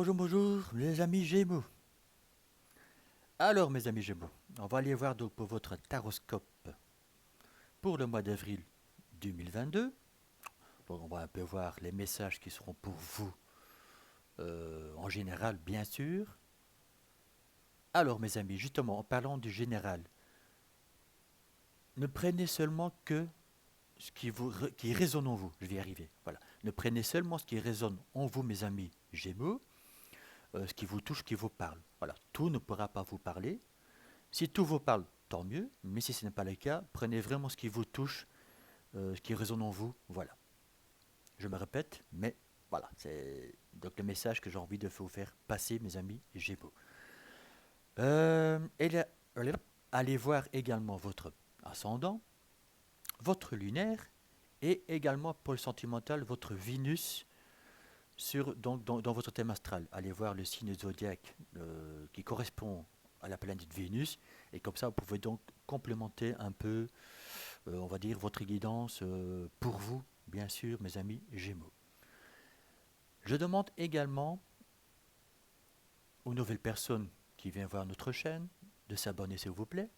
Bonjour, bonjour, les amis Gémeaux. Alors, mes amis Gémeaux, on va aller voir donc pour votre taroscope pour le mois d'avril 2022. Donc, on va un peu voir les messages qui seront pour vous en général, bien sûr. Alors, mes amis, justement, en parlant du général, ne prenez seulement que ce qui résonne en vous. Je vais y arriver. Voilà. Ne prenez seulement ce qui résonne en vous, mes amis Gémeaux, ce qui vous touche, ce qui vous parle. Voilà. Tout ne pourra pas vous parler. Si tout vous parle, tant mieux, mais si ce n'est pas le cas, prenez vraiment ce qui vous touche, ce qui résonne en vous, voilà. Je me répète, mais voilà, c'est donc le message que j'ai envie de vous faire passer, mes amis Gémeaux. Et là, allez voir également votre ascendant, votre lunaire, et également pour le sentimental, votre Vénus donc, dans votre thème astral. Allez voir le signe zodiaque qui correspond à la planète Vénus, et comme ça, vous pouvez donc complémenter un peu on va dire, votre guidance pour vous, bien sûr, mes amis Gémeaux. Je demande également aux nouvelles personnes qui viennent voir notre chaîne de s'abonner, s'il vous plaît.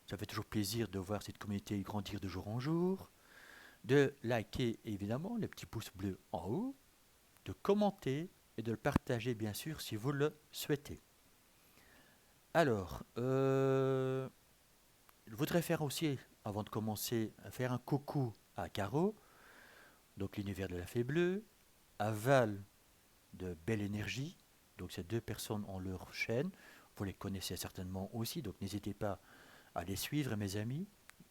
Ça fait toujours plaisir de voir cette communauté grandir de jour en jour. De liker, évidemment, le petit pouce bleu en haut. De commenter et de le partager, bien sûr, si vous le souhaitez. Alors, je voudrais faire aussi, avant de commencer, faire un coucou à Caro, donc l'univers de la fée bleue, à Val de Belle Énergie. Donc ces deux personnes ont leur chaîne. Vous les connaissez certainement aussi, donc n'hésitez pas à les suivre, mes amis.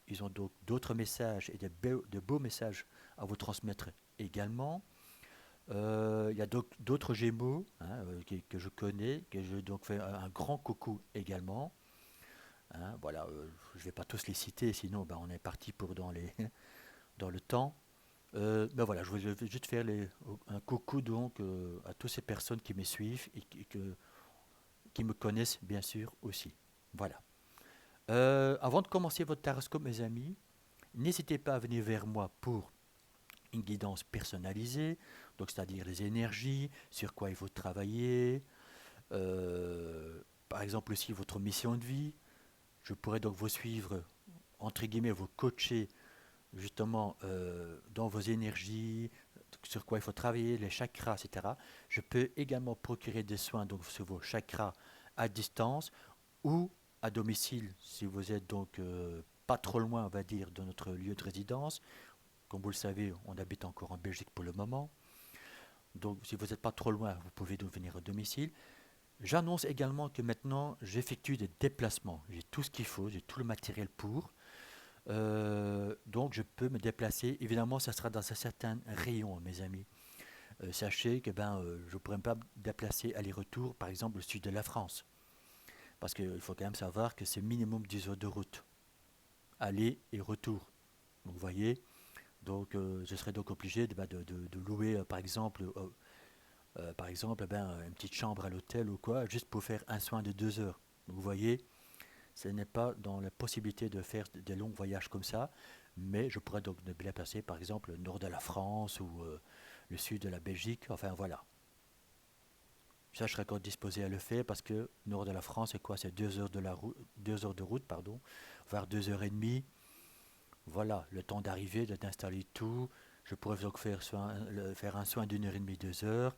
Ils ont donc d'autres messages et de beaux messages à vous transmettre également. Il y a d'autres Gémeaux que je connais, que je donc fais un grand coucou également. Voilà, je ne vais pas tous les citer, sinon on est parti pour dans le temps. Ben voilà, je voulais juste faire un coucou donc à toutes ces personnes qui me suivent et qui me connaissent bien sûr aussi. Voilà. Avant de commencer votre taroscope, mes amis, n'hésitez pas à venir vers moi pour une guidance personnalisée, donc c'est-à-dire les énergies, sur quoi il faut travailler, par exemple aussi votre mission de vie. Je pourrais donc vous suivre, entre guillemets, vous coacher justement dans vos énergies, sur quoi il faut travailler, les chakras, etc. Je peux également procurer des soins donc, sur vos chakras à distance ou à domicile si vous êtes donc pas trop loin, on va dire, de notre lieu de résidence. Comme vous le savez, on habite encore en Belgique pour le moment. Donc si vous n'êtes pas trop loin, vous pouvez donc venir au domicile. J'annonce également que maintenant j'effectue des déplacements. J'ai tout ce qu'il faut, j'ai tout le matériel pour. Donc je peux me déplacer. Évidemment, ça sera dans un certain rayon, mes amis. Sachez que je ne pourrais pas me déplacer aller-retour, par exemple, au sud de la France. Parce qu'il faut quand même savoir que c'est minimum 10 heures de route. Aller et retour. Donc vous voyez, donc je serais donc obligé de louer, par exemple une petite chambre à l'hôtel ou quoi, juste pour faire un soin de 2 heures. Donc vous voyez, ce n'est pas dans la possibilité de faire des longs voyages comme ça, mais je pourrais donc me déplacer par exemple le nord de la France ou le sud de la Belgique, enfin voilà. Ça, je serais encore disposé à le faire parce que le nord de la France, c'est quoi? C'est 2 heures, 2 heures de route, pardon, voire 2 heures et demie. Voilà, le temps d'arriver, d'installer tout. Je pourrais donc faire un soin d'une heure et demie, 2 heures,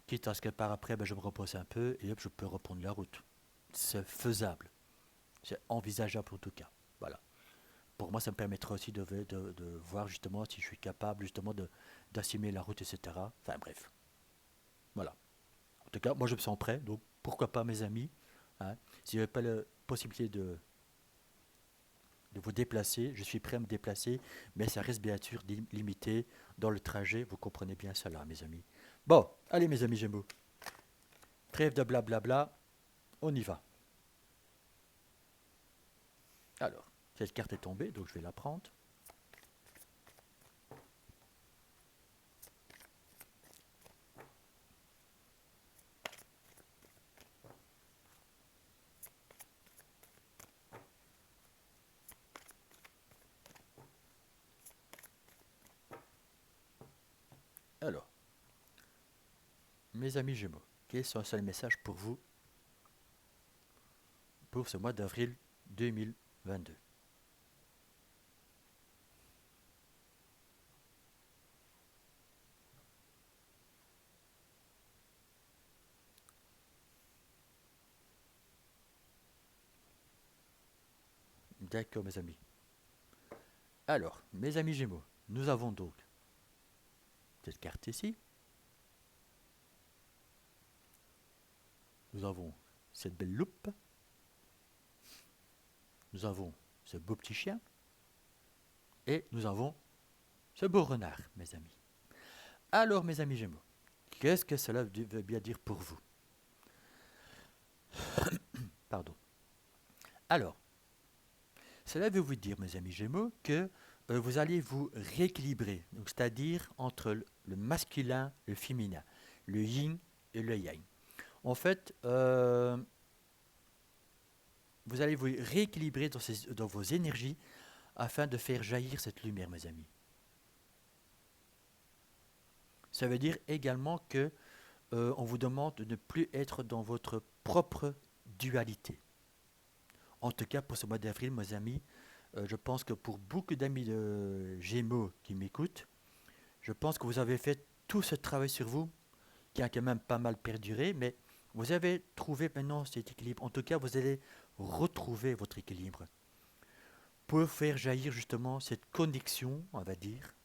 quitte à ce que par après, je me repose un peu et hop, je peux reprendre la route. C'est faisable, c'est envisageable en tout cas. Voilà. Pour moi, ça me permettra aussi de voir justement si je suis capable justement d'assumer la route, etc. Enfin bref, voilà. En tout cas, moi je me sens prêt, donc pourquoi pas mes amis, hein. Si j'avais pas la possibilité de vous déplacer, je suis prêt à me déplacer, mais ça reste bien sûr limité dans le trajet, vous comprenez bien cela mes amis. Bon, allez mes amis Gémeaux, trêve de blablabla, on y va. Alors, cette carte est tombée, donc je vais la prendre. Alors, mes amis Gémeaux. Quels sont les messages pour vous pour ce mois d'avril 2022? D'accord, mes amis. Alors, mes amis Gémeaux, nous avons donc cette carte ici. Nous avons cette belle loupe. Nous avons ce beau petit chien. Et nous avons ce beau renard, mes amis. Alors, mes amis Gémeaux, qu'est-ce que cela veut bien dire pour vous? Pardon. Alors, cela veut vous dire, mes amis Gémeaux, que vous allez vous rééquilibrer, c'est-à-dire entre le masculin et le féminin, le yin et le yang. En fait, vous allez vous rééquilibrer dans vos énergies afin de faire jaillir cette lumière, mes amis. Ça veut dire également que on vous demande de ne plus être dans votre propre dualité. En tout cas, pour ce mois d'avril, mes amis, je pense que pour beaucoup d'amis de Gémeaux qui m'écoutent, je pense que vous avez fait tout ce travail sur vous, qui a quand même pas mal perduré, mais vous avez trouvé maintenant cet équilibre. En tout cas, vous allez retrouver votre équilibre pour faire jaillir justement cette connexion, on va dire,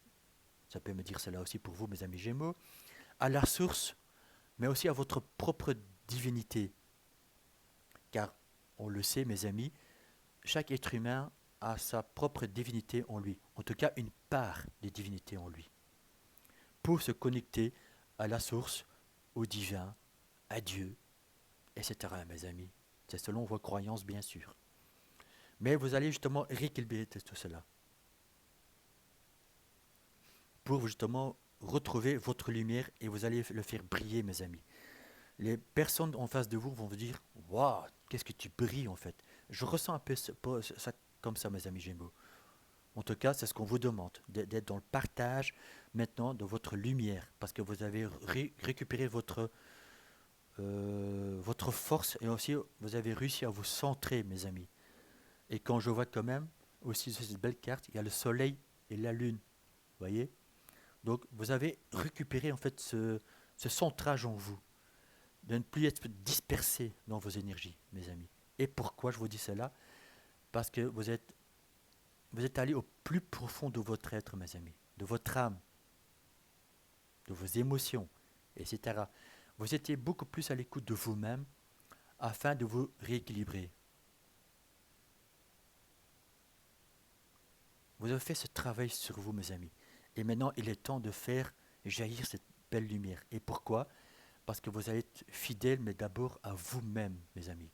ça peut me dire cela aussi pour vous, mes amis Gémeaux, à la source, mais aussi à votre propre divinité. Car, on le sait, mes amis, chaque être humain a sa propre divinité en lui, en tout cas une part de divinité en lui, pour se connecter à la source, au divin, à Dieu, etc., mes amis. C'est selon vos croyances, bien sûr. Mais vous allez justement rééquilibrer tout cela pour justement retrouver votre lumière et vous allez le faire briller, mes amis. Les personnes en face de vous vont vous dire: waouh, qu'est-ce que tu brilles en fait. Je ressens un peu ça comme ça, mes amis Gémeaux. En tout cas, c'est ce qu'on vous demande, d'être dans le partage maintenant de votre lumière, parce que vous avez récupéré votre force et aussi vous avez réussi à vous centrer, mes amis. Et quand je vois quand même aussi sur cette belle carte, il y a le soleil et la lune, vous voyez. Donc vous avez récupéré en fait ce centrage en vous, de ne plus être dispersé dans vos énergies, mes amis. Et pourquoi je vous dis cela? Parce que vous êtes allé au plus profond de votre être, mes amis, de votre âme, de vos émotions, etc. Vous étiez beaucoup plus à l'écoute de vous-même afin de vous rééquilibrer. Vous avez fait ce travail sur vous, mes amis. Et maintenant, il est temps de faire jaillir cette belle lumière. Et pourquoi? Parce que vous allez être fidèle, mais d'abord à vous-même, mes amis.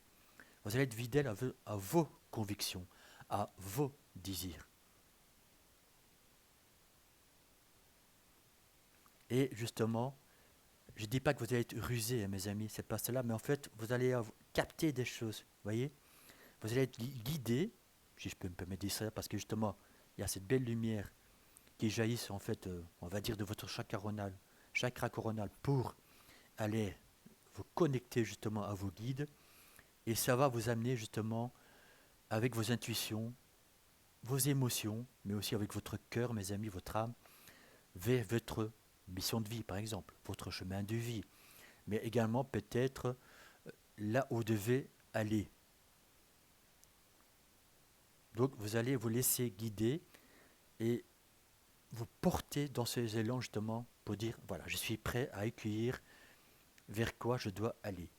Vous allez être fidèle à vos convictions, à vos désirs. Et justement, je ne dis pas que vous allez être rusé, mes amis, c'est pas cela, mais en fait, vous allez capter des choses, voyez. Vous allez être guidé, si je peux me permettre de dire ça, parce que justement, il y a cette belle lumière qui jaillit, en fait, on va dire, de votre chakra coronal, pour aller vous connecter justement à vos guides, et ça va vous amener justement avec vos intuitions, vos émotions, mais aussi avec votre cœur, mes amis, votre âme, vers votre mission de vie, par exemple, votre chemin de vie, mais également peut-être là où vous devez aller. Donc vous allez vous laisser guider et vous porter dans ces élans justement pour dire, voilà, je suis prêt à accueillir vers quoi je dois aller.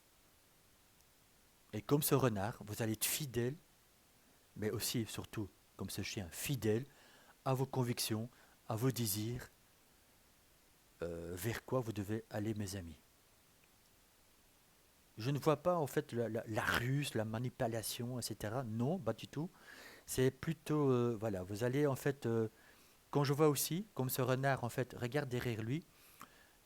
Et comme ce renard, vous allez être fidèle, mais aussi, surtout, comme ce chien, fidèle à vos convictions, à vos désirs, vers quoi vous devez aller, mes amis. Je ne vois pas en fait la ruse, la manipulation, etc. Non, pas du tout. C'est plutôt, voilà, vous allez en fait, quand je vois aussi, comme ce renard en fait, regarde derrière lui,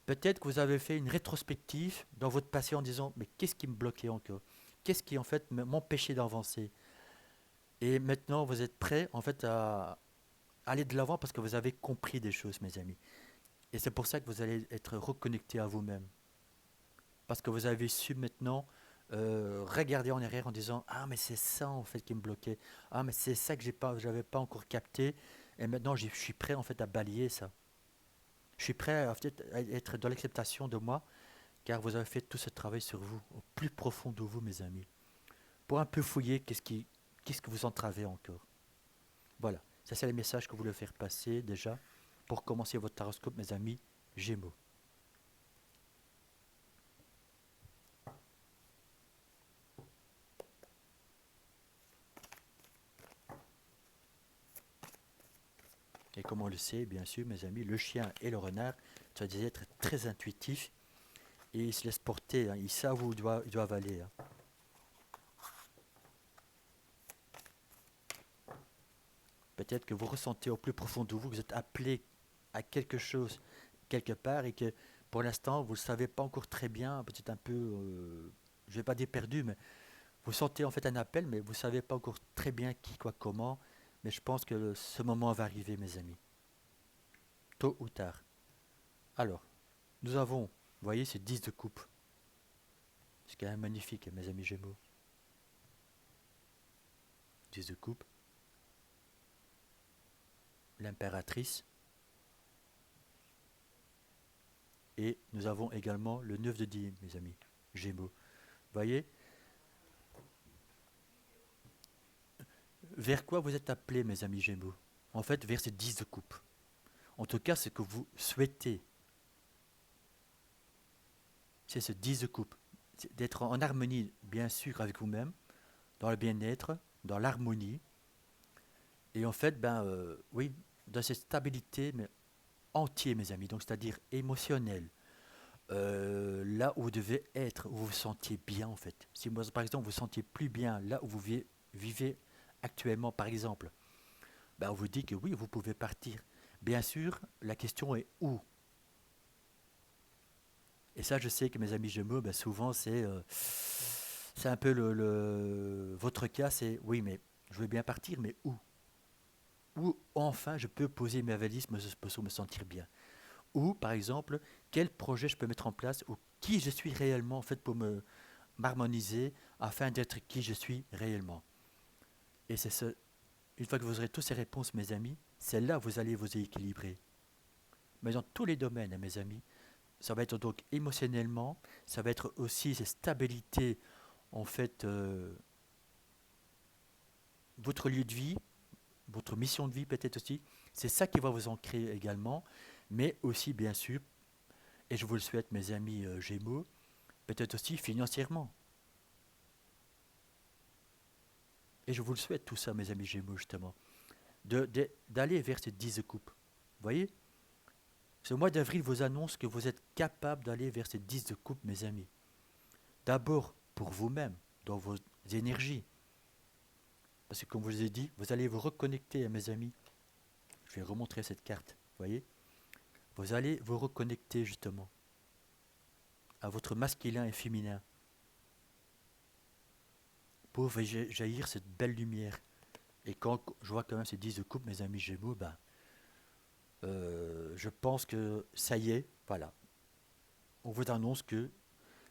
peut-être que vous avez fait une rétrospective dans votre passé en disant, mais qu'est-ce qui me bloquait encore? Qu'est-ce qui en fait m'empêchait d'avancer? Et maintenant, vous êtes prêt en fait à aller de l'avant parce que vous avez compris des choses, mes amis. Et c'est pour ça que vous allez être reconnecté à vous-même. parce que vous avez su maintenant regarder en arrière en disant ah mais c'est ça en fait qui me bloquait, ah mais c'est ça que j'avais pas encore capté, et maintenant je suis prêt en fait à balayer ça. Je suis prêt à être dans l'acceptation de moi, car vous avez fait tout ce travail sur vous, au plus profond de vous, mes amis, pour un peu fouiller qu'est-ce que vous entravez encore. Voilà, ça c'est le message que vous voulez faire passer déjà pour commencer votre taroscope, mes amis Gémeaux. Et comme on le sait, bien sûr, mes amis, le chien et le renard sont des êtres très intuitifs et ils se laissent porter, hein, ils savent où ils doivent aller. Hein. Peut-être que vous ressentez au plus profond de vous que vous êtes appelé à quelque chose quelque part et que pour l'instant vous ne le savez pas encore très bien, peut-être un peu, je ne vais pas dire perdu, mais vous sentez en fait un appel, mais vous ne savez pas encore très bien qui, quoi, comment. Mais je pense que ce moment va arriver, mes amis, tôt ou tard. Alors, nous avons, vous voyez, ces 10 de coupe. C'est quand même magnifique, mes amis Gémeaux. 10 de coupe, l'impératrice, et nous avons également le 9 de dîme, mes amis Gémeaux. Vous voyez, vers quoi vous êtes appelés, mes amis Gémeaux? En fait, vers ces 10 de coupe. En tout cas, ce que vous souhaitez, c'est ce 10 de coupe. C'est d'être en harmonie, bien sûr, avec vous-même, dans le bien-être, dans l'harmonie. Et en fait, oui, dans cette stabilité, mais entier, mes amis, donc c'est-à-dire émotionnelle. Là où vous devez être, où vous vous sentiez bien, en fait. Si, par exemple, vous vous sentiez plus bien là où vous vivez actuellement, par exemple, on vous dit que oui, vous pouvez partir. Bien sûr, la question est où. Et ça, je sais que mes amis Gémeaux, souvent, c'est un peu votre cas, c'est oui, mais je veux bien partir, mais où? Où enfin je peux poser mes valises pour me sentir bien? Ou, par exemple, quel projet je peux mettre en place ou qui je suis réellement en fait pour m'harmoniser afin d'être qui je suis réellement. Et une fois que vous aurez toutes ces réponses, mes amis, c'est là que vous allez vous équilibrer. Mais dans tous les domaines, hein, mes amis, ça va être donc émotionnellement, ça va être aussi cette stabilité, en fait, votre lieu de vie, votre mission de vie peut-être aussi, c'est ça qui va vous ancrer également, mais aussi bien sûr, et je vous le souhaite mes amis Gémeaux, peut-être aussi financièrement. Et je vous le souhaite tout ça mes amis Gémeaux justement, d'aller vers cette 10 de coupe. Vous voyez, ce mois d'avril vous annonce que vous êtes capable d'aller vers cette 10 de coupe mes amis. D'abord pour vous-même, dans vos énergies. Parce que comme je vous ai dit, vous allez vous reconnecter à mes amis. Je vais remontrer cette carte, vous voyez. Vous allez vous reconnecter justement à votre masculin et féminin pour jaillir cette belle lumière. Et quand je vois quand même ces 10 de coupe, mes amis Gémeaux, je pense que ça y est, voilà. On vous annonce que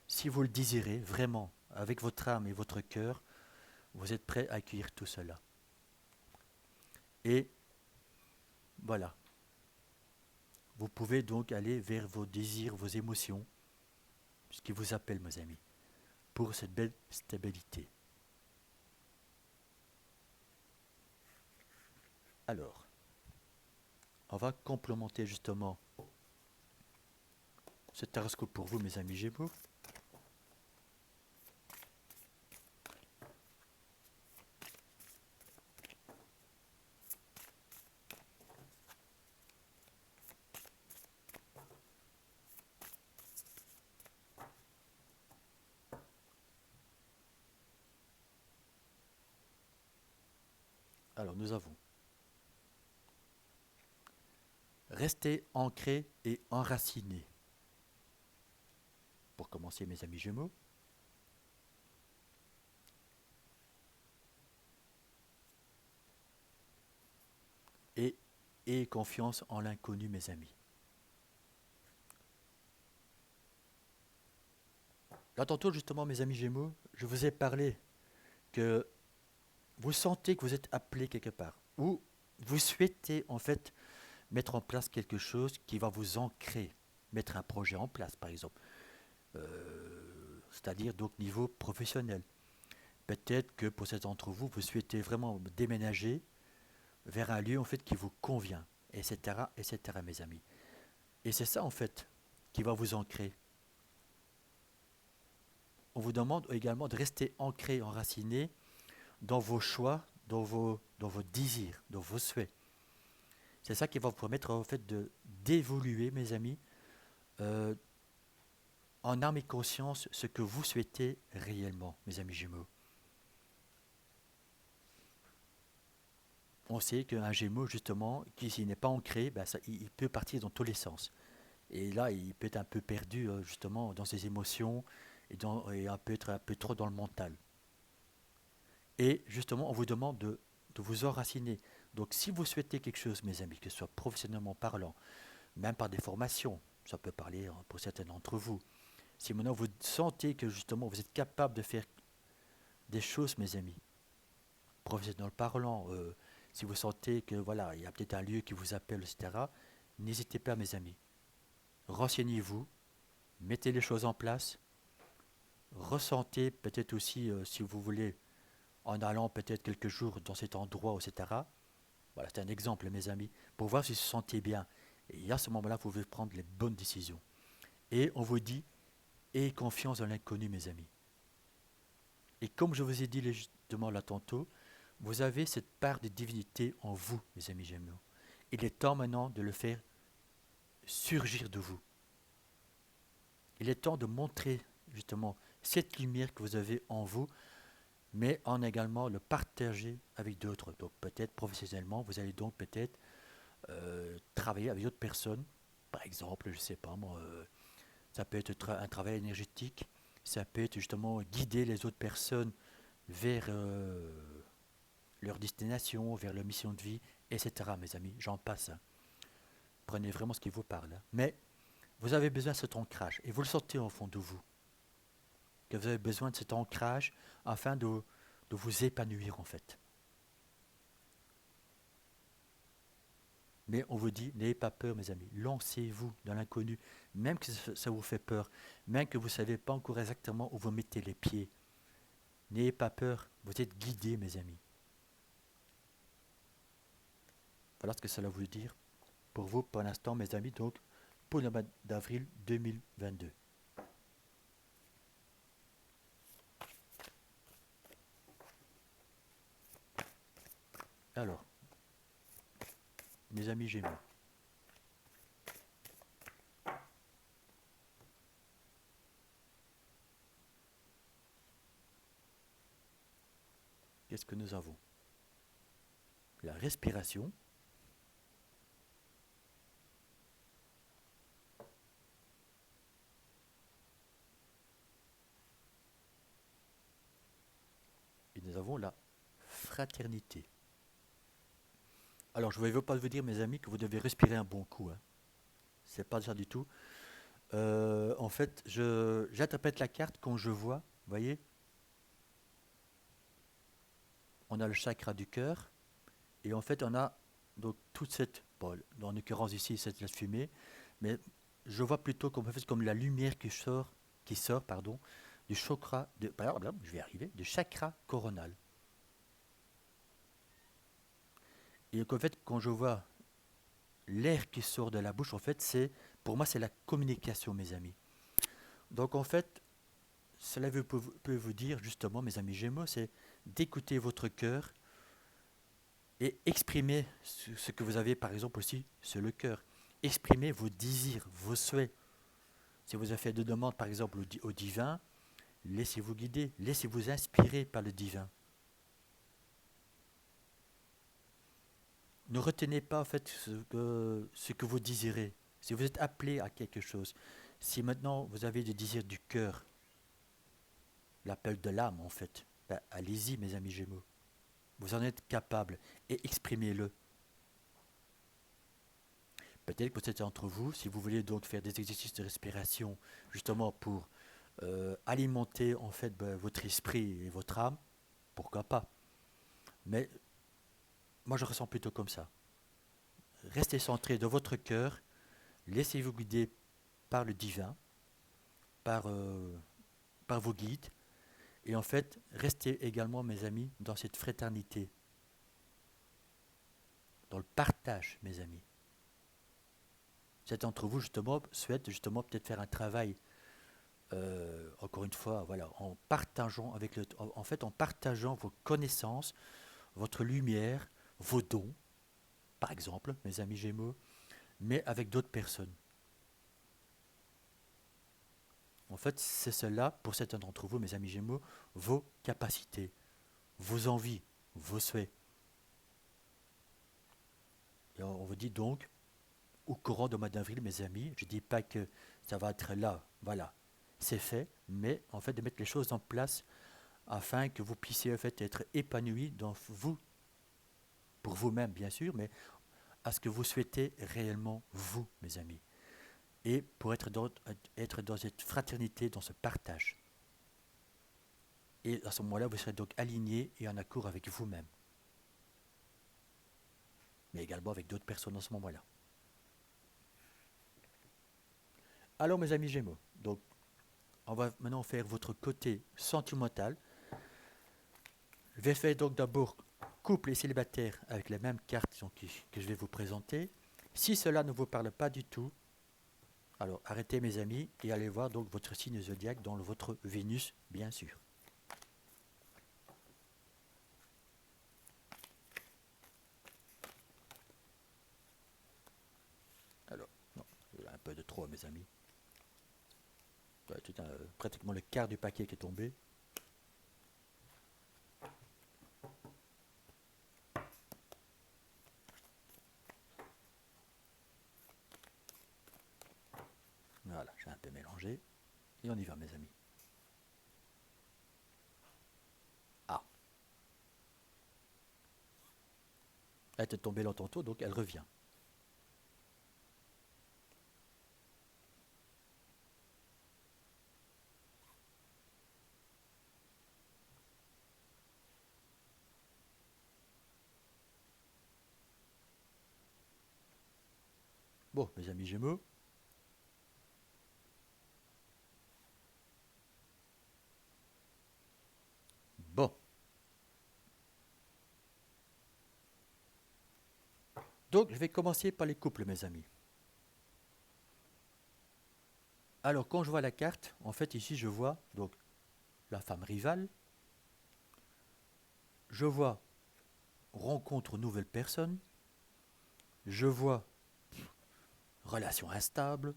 si vous le désirez vraiment, avec votre âme et votre cœur, vous êtes prêt à accueillir tout cela. Et voilà, vous pouvez donc aller vers vos désirs, vos émotions, ce qui vous appelle, mes amis, pour cette belle stabilité. Alors, on va complémenter justement ce taroscope pour vous, mes amis Gémeaux. Alors, nous avons rester ancré et enraciné. Pour commencer, mes amis Gémeaux. Et ayez confiance en l'inconnu, mes amis. Là, tantôt, justement, mes amis Gémeaux, je vous ai parlé que vous sentez que vous êtes appelé quelque part, ou vous souhaitez en fait mettre en place quelque chose qui va vous ancrer, mettre un projet en place, par exemple. C'est-à-dire donc niveau professionnel. Peut-être que pour certains d'entre vous, vous souhaitez vraiment déménager vers un lieu en fait qui vous convient, etc., etc., mes amis. Et c'est ça en fait qui va vous ancrer. On vous demande également de rester ancré, enraciné dans vos choix, dans vos désirs, dans vos souhaits. C'est ça qui va vous permettre en fait de d'évoluer, mes amis, euh, en âme et conscience ce que vous souhaitez réellement, mes amis jumeaux. On sait qu'un gémeau, justement, qui s'il n'est pas ancré, ben, il peut partir dans tous les sens. Et là, il peut être un peu perdu, justement, dans ses émotions et un peu être un peu trop dans le mental. Et justement, on vous demande de vous enraciner. Donc, si vous souhaitez quelque chose, mes amis, que ce soit professionnellement parlant, même par des formations, ça peut parler pour certains d'entre vous. Si maintenant vous sentez que justement vous êtes capable de faire des choses, mes amis, professionnellement parlant, si vous sentez que voilà, il y a peut-être un lieu qui vous appelle, etc., n'hésitez pas, mes amis. Renseignez-vous, mettez les choses en place, ressentez peut-être aussi, si vous voulez, en allant peut-être quelques jours dans cet endroit, etc. Voilà, c'est un exemple, mes amis, pour voir si vous vous sentez bien. Et à ce moment-là, vous pouvez prendre les bonnes décisions. Et on vous dit, ayez confiance dans l'inconnu, mes amis. Et comme je vous ai dit justement là tantôt, vous avez cette part de divinité en vous, mes amis Gémeaux. Il est temps maintenant de le faire surgir de vous. Il est temps de montrer justement cette lumière que vous avez en vous, mais en également le partager avec d'autres. Donc peut-être professionnellement, vous allez donc peut-être travailler avec d'autres personnes. Par exemple, je ne sais pas moi, ça peut être un travail énergétique, ça peut être justement guider les autres personnes vers leur destination, vers leur mission de vie, etc. Mes amis, j'en passe, hein. Prenez vraiment ce qui vous parle, hein. Mais vous avez besoin de cet ancrage, et vous le sentez au fond de vous, que vous avez besoin de cet ancrage afin de vous épanouir en fait. Mais on vous dit, n'ayez pas peur mes amis, lancez-vous dans l'inconnu, même que ça vous fait peur, même que vous ne savez pas encore exactement où vous mettez les pieds. N'ayez pas peur, vous êtes guidés mes amis. Voilà ce que cela veut dire pour vous pour l'instant mes amis, donc pour le mois d'avril 2022. Alors, mes amis Gémeaux, qu'est-ce que nous avons? La respiration, et nous avons la fraternité. Alors, je ne veux pas vous dire, mes amis, que vous devez respirer un bon coup, hein. C'est pas ça du tout. En fait, j'interprète la carte quand je vois, vous voyez, on a le chakra du cœur, et en fait, on a donc toute cette, bon, en l'occurrence ici, cette la fumée, mais je vois plutôt comme, en fait, comme la lumière qui sort, pardon, du chakra, je vais arriver, du chakra coronal. Et en fait, quand je vois l'air qui sort de la bouche, en fait, pour moi, c'est la communication, mes amis. Donc, en fait, cela peut vous dire, justement, mes amis Gémeaux, c'est d'écouter votre cœur et exprimer ce que vous avez, par exemple, aussi sur le cœur. Exprimez vos désirs, vos souhaits. Si vous avez fait deux demandes, par exemple, au divin, laissez-vous guider, laissez-vous inspirer par le divin. Ne retenez pas, en fait, ce que vous désirez. Si vous êtes appelé à quelque chose, si maintenant vous avez des désirs du cœur, l'appel de l'âme, en fait, ben, allez-y, mes amis Gémeaux. Vous en êtes capable et exprimez-le. Peut-être que peut-être entre vous, si vous voulez donc faire des exercices de respiration, justement pour alimenter en fait votre esprit et votre âme, pourquoi pas. Mais moi je ressens plutôt comme ça. Restez centré dans votre cœur, laissez-vous guider par le divin, par, par vos guides, et en fait, restez également, mes amis, dans cette fraternité, dans le partage, mes amis. Certains d'entre vous, justement, souhaitent justement peut-être faire un travail, encore une fois, voilà, en partageant avec en fait, en partageant vos connaissances, votre lumière, vos dons, par exemple, mes amis Gémeaux, mais avec d'autres personnes. En fait, c'est cela, pour certains d'entre vous, mes amis Gémeaux, vos capacités, vos envies, vos souhaits. Et on vous dit donc, au courant du mois d'avril, mes amis, je ne dis pas que ça va être là, voilà, c'est fait, mais en fait de mettre les choses en place afin que vous puissiez en fait être épanoui dans vous, pour vous-même bien sûr, mais à ce que vous souhaitez réellement vous, mes amis, et pour être dans cette fraternité, dans ce partage. Et à ce moment-là, vous serez donc aligné et en accord avec vous-même, mais également avec d'autres personnes en ce moment-là. Alors mes amis Gémeaux, donc on va maintenant faire votre côté sentimental. Je vais faire donc d'abord couple et célibataire avec les mêmes cartes que je vais vous présenter. Si cela ne vous parle pas du tout, alors arrêtez mes amis et allez voir donc votre signe zodiaque dans votre Vénus, bien sûr. Alors, non, il y a un peu de trop mes amis. Ouais, pratiquement le quart du paquet qui est tombé. Voilà, j'ai un peu mélangé. Et on y va mes amis. Ah, elle était tombée là tantôt, donc elle revient. Bon, mes amis Gémeaux. Bon. Donc, je vais commencer par les couples, mes amis. Alors, quand je vois la carte, en fait, ici, je vois donc la femme rivale. Je vois rencontre nouvelle personne. Je vois relation instable.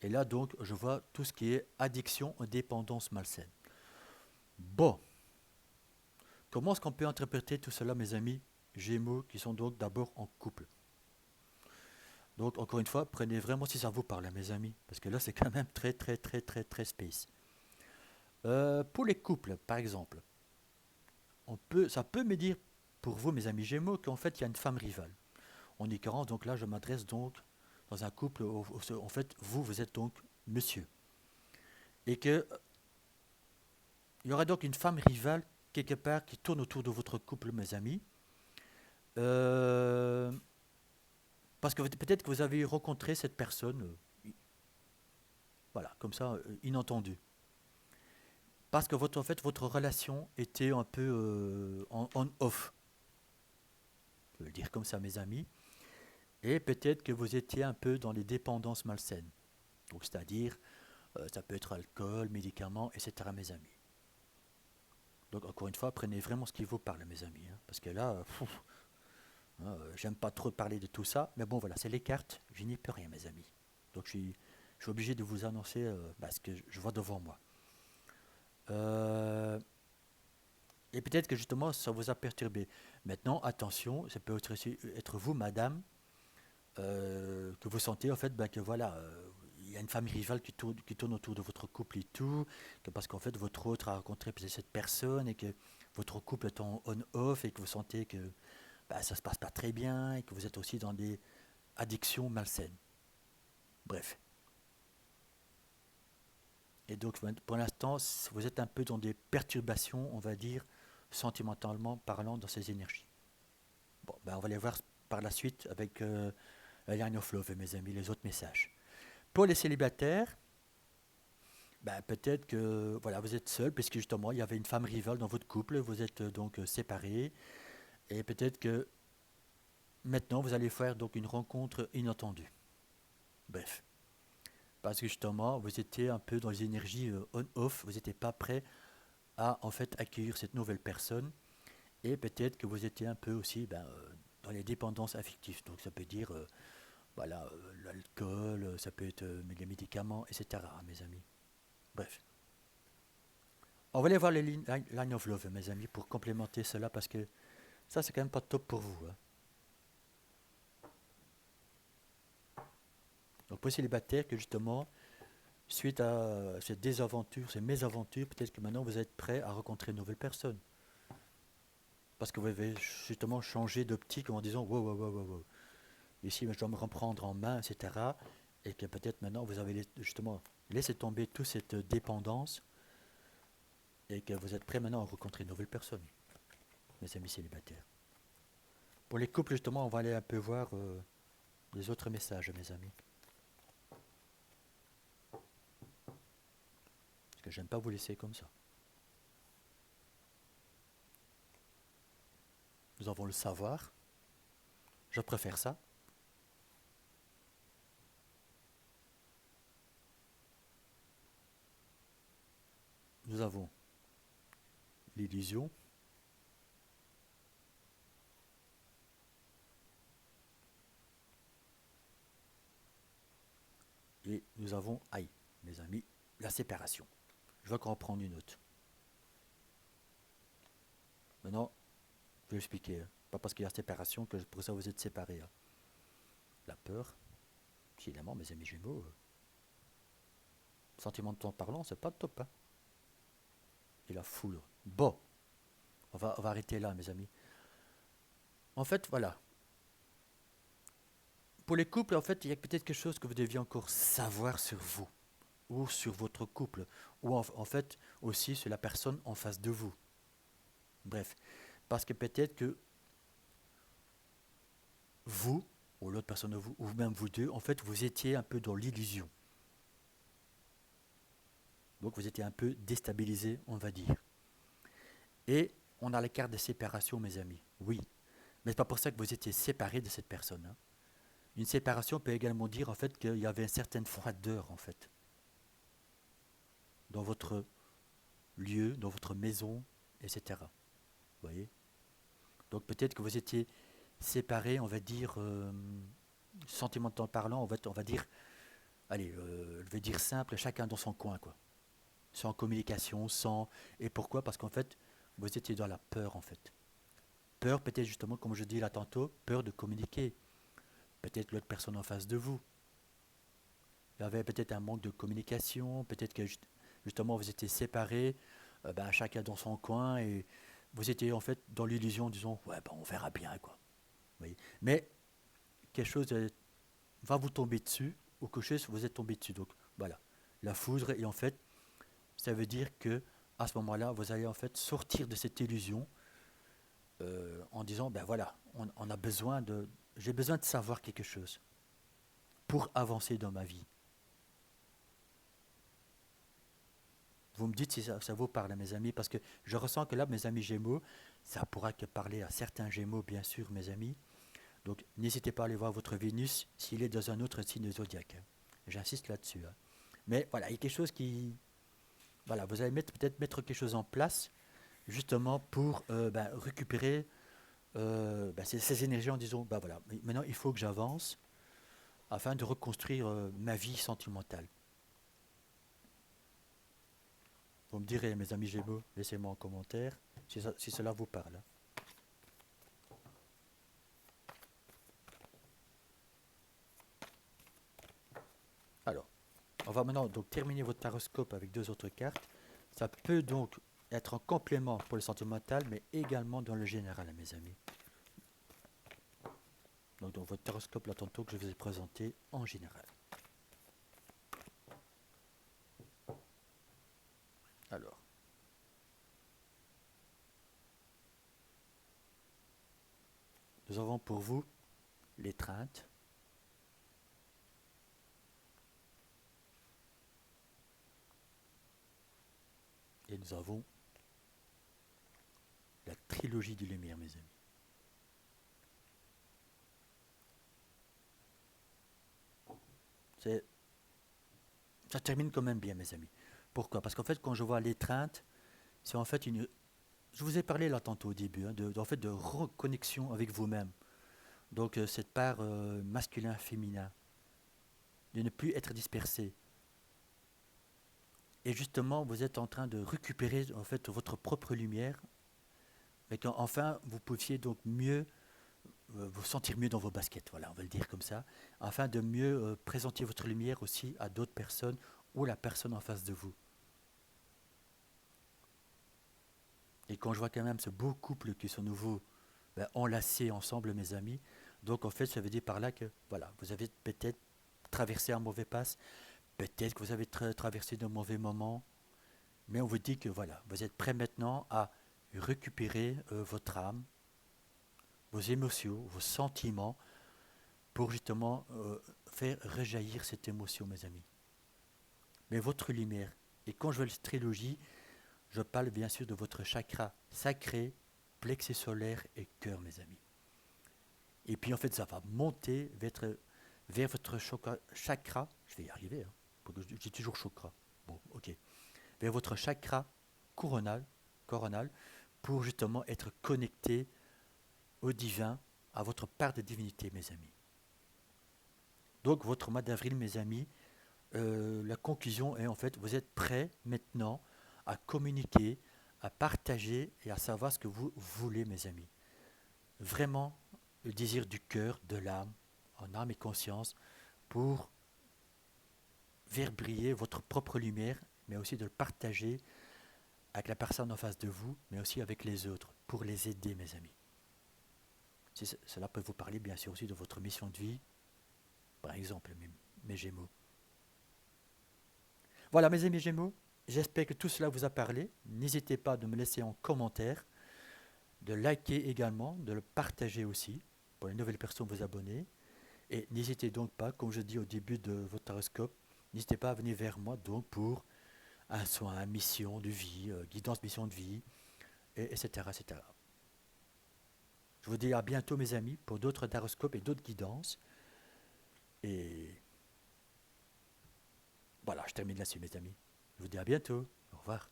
Et là, donc, je vois tout ce qui est addiction, dépendance malsaine. Bon, comment est-ce qu'on peut interpréter tout cela, mes amis Gémeaux, qui sont donc d'abord en couple? Donc, encore une fois, prenez vraiment si ça vous parle, mes amis, parce que là, c'est quand même très, très, très, très, très space. Pour les couples, par exemple, ça peut me dire, pour vous, mes amis Gémeaux, qu'en fait, il y a une femme rivale. En l'occurrence, donc là, je m'adresse donc dans un couple, en fait, vous êtes donc monsieur. Et que il y aura donc une femme rivale quelque part qui tourne autour de votre couple, mes amis. Euh, Parce que peut-être que vous avez rencontré cette personne, voilà, comme ça, inattendue. Parce que en fait, votre relation était un peu en on-off. Je peux le dire comme ça, mes amis. Et peut-être que vous étiez un peu dans les dépendances malsaines. Donc, c'est-à-dire, ça peut être alcool, médicaments, etc., mes amis. Donc, encore une fois, prenez vraiment ce qui vous parle, mes amis. Hein, parce que là, j'aime pas trop parler de tout ça. Mais bon, voilà, c'est les cartes. Je n'y peux rien, mes amis. Donc, je suis obligé de vous annoncer ce que je vois devant moi. Euh, et peut-être que justement, ça vous a perturbé. Maintenant, attention, ça peut être vous, madame, que vous sentez en fait que voilà, il y a une famille rivale qui tourne autour de votre couple et tout, que parce qu'en fait votre autre a rencontré peut-être cette personne et que votre couple est en on-off et que vous sentez que ça se passe pas très bien et que vous êtes aussi dans des addictions malsaines. Bref. Et donc, pour l'instant, vous êtes un peu dans des perturbations, on va dire, sentimentalement parlant, dans ces énergies. Bon, ben, on va les voir par la suite avec la Line of Love, mes amis, les autres messages. Pour les célibataires, ben, peut-être que voilà, vous êtes seul, puisque justement, il y avait une femme rivale dans votre couple, vous êtes donc séparés, et peut-être que maintenant, vous allez faire donc une rencontre inattendue. Bref, parce que justement, vous étiez un peu dans les énergies on-off, vous n'étiez pas prêt à en fait accueillir cette nouvelle personne, et peut-être que vous étiez un peu aussi dans les dépendances affectives. Donc ça peut dire voilà, l'alcool, ça peut être les médicaments, etc., mes amis. Bref. On va aller voir les line of love, mes amis, pour complémenter cela, parce que ça, c'est quand même pas top pour vous, hein. Donc, pour les célibataires, que justement, suite à ces désaventures, ces mésaventures, peut-être que maintenant vous êtes prêt à rencontrer une nouvelle personne. Parce que vous avez justement changé d'optique en disant wow, wow, wow, wow, wow. Ici, je dois me reprendre en main, etc. Et que peut-être maintenant vous avez justement laissé tomber toute cette dépendance et que vous êtes prêt maintenant à rencontrer une nouvelle personne, mes amis célibataires. Pour les couples, justement, on va aller un peu voir les autres messages, mes amis. Parce que j'aime pas vous laisser comme ça. Nous avons le savoir. Je préfère ça. Nous avons l'illusion. Et nous avons, aïe, mes amis, la séparation. Je vais encore en prendre une autre. Maintenant, je vais expliquer. Hein. Pas parce qu'il y a séparation que pour ça vous êtes séparés. Hein. La peur, évidemment, mes amis Gémeaux, sentimentement parlant, c'est pas top. Hein. Et la foudre. Bon, on va arrêter là, mes amis. En fait, voilà. Pour les couples, en fait, il y a peut-être quelque chose que vous deviez encore savoir sur vous, ou sur votre couple, ou en fait aussi sur la personne en face de vous. Bref, parce que peut-être que vous, ou l'autre personne de vous, ou même vous deux, en fait, vous étiez un peu dans l'illusion. Donc vous étiez un peu déstabilisé, on va dire. Et on a la carte de séparation, mes amis. Oui, mais c'est pas pour ça que vous étiez séparés de cette personne. Hein. Une séparation peut également dire en fait qu'il y avait une certaine froideur en fait dans votre lieu, dans votre maison, etc. Vous voyez. Donc peut-être que vous étiez séparés, on va dire sentimentalement parlant, on va dire, allez, je vais dire simple, chacun dans son coin quoi. Sans communication, sans et pourquoi? Parce qu'en fait vous étiez dans la peur en fait. Peur peut-être justement, comme je dis là tantôt, peur de communiquer. Peut-être l'autre personne en face de vous. Il y avait peut-être un manque de communication, peut-être que justement vous étiez séparés, chacun dans son coin, et vous étiez en fait dans l'illusion en disant ouais on verra bien quoi. Vous voyez. Mais quelque chose va vous tomber dessus, ou quelque chose vous êtes tombé dessus. Donc voilà, la foudre, et en fait ça veut dire que à ce moment-là vous allez en fait sortir de cette illusion en disant ben voilà, on a besoin de, j'ai besoin de savoir quelque chose pour avancer dans ma vie. Vous me dites si ça vous parle, mes amis, parce que je ressens que là, mes amis Gémeaux, ça pourra que parler à certains Gémeaux, bien sûr, mes amis. Donc, n'hésitez pas à aller voir votre Vénus s'il est dans un autre signe zodiaque. Hein. J'insiste là-dessus. Hein. Mais voilà, il y a quelque chose qui... Voilà, vous allez peut-être mettre quelque chose en place, justement, pour récupérer ces énergies en disant, voilà, maintenant, il faut que j'avance afin de reconstruire ma vie sentimentale. Vous me direz, mes amis Gémeaux, laissez-moi en commentaire si cela vous parle. Alors, on va maintenant donc terminer votre taroscope avec deux autres cartes. Ça peut donc être en complément pour le sentimental, mais également dans le général, mes amis. Donc, dans votre taroscope là tantôt que je vous ai présenté en général. Alors, nous avons pour vous l'étreinte. Et nous avons la trilogie du lumière, mes amis. C'est, ça termine quand même bien, mes amis. Pourquoi? Parce qu'en fait, quand je vois l'étreinte, c'est en fait une... Je vous ai parlé là tantôt au début, hein, en fait, de reconnexion avec vous-même. Donc, cette part masculin-féminin, de ne plus être dispersé. Et justement, vous êtes en train de récupérer en fait votre propre lumière, et qu'enfin vous puissiez donc mieux vous sentir mieux dans vos baskets, voilà, on va le dire comme ça, afin de mieux présenter votre lumière aussi à d'autres personnes ou la personne en face de vous. Et quand je vois quand même ce beau couple qui sont nouveaux enlacés ensemble, mes amis, donc en fait, ça veut dire par là que voilà, vous avez peut-être traversé un mauvais pass, peut-être que vous avez traversé de mauvais moments, mais on vous dit que voilà, vous êtes prêt maintenant à récupérer votre âme, vos émotions, vos sentiments, pour justement faire rejaillir cette émotion, mes amis. Mais votre lumière. Et quand je vois cette trilogie, je parle bien sûr de votre chakra sacré, plexus solaire et cœur, mes amis. Et puis en fait, ça va monter vers votre chakra, je vais y arriver, hein, parce que je dis toujours chakra. Bon, ok. Vers votre chakra coronal, coronal, pour justement être connecté au divin, à votre part de divinité, mes amis. Donc votre mois d'avril, mes amis, la conclusion est en fait, vous êtes prêts maintenant à communiquer, à partager et à savoir ce que vous voulez, mes amis. Vraiment, le désir du cœur, de l'âme, en âme et conscience, pour faire briller votre propre lumière, mais aussi de le partager avec la personne en face de vous, mais aussi avec les autres, pour les aider, mes amis. Cela peut vous parler bien sûr aussi de votre mission de vie, par exemple, mes Gémeaux. Voilà, mes amis Gémeaux, j'espère que tout cela vous a parlé. N'hésitez pas de me laisser en commentaire, de liker également, de le partager aussi, pour les nouvelles personnes vous abonner. Et n'hésitez donc pas, comme je dis au début de votre horoscope, n'hésitez pas à venir vers moi donc pour un soin, une mission de vie, guidance, mission de vie, etc., etc. Je vous dis à bientôt mes amis pour d'autres horoscopes et d'autres guidances. Et voilà, je termine là-dessus mes amis. Je vous dis à bientôt. Au revoir.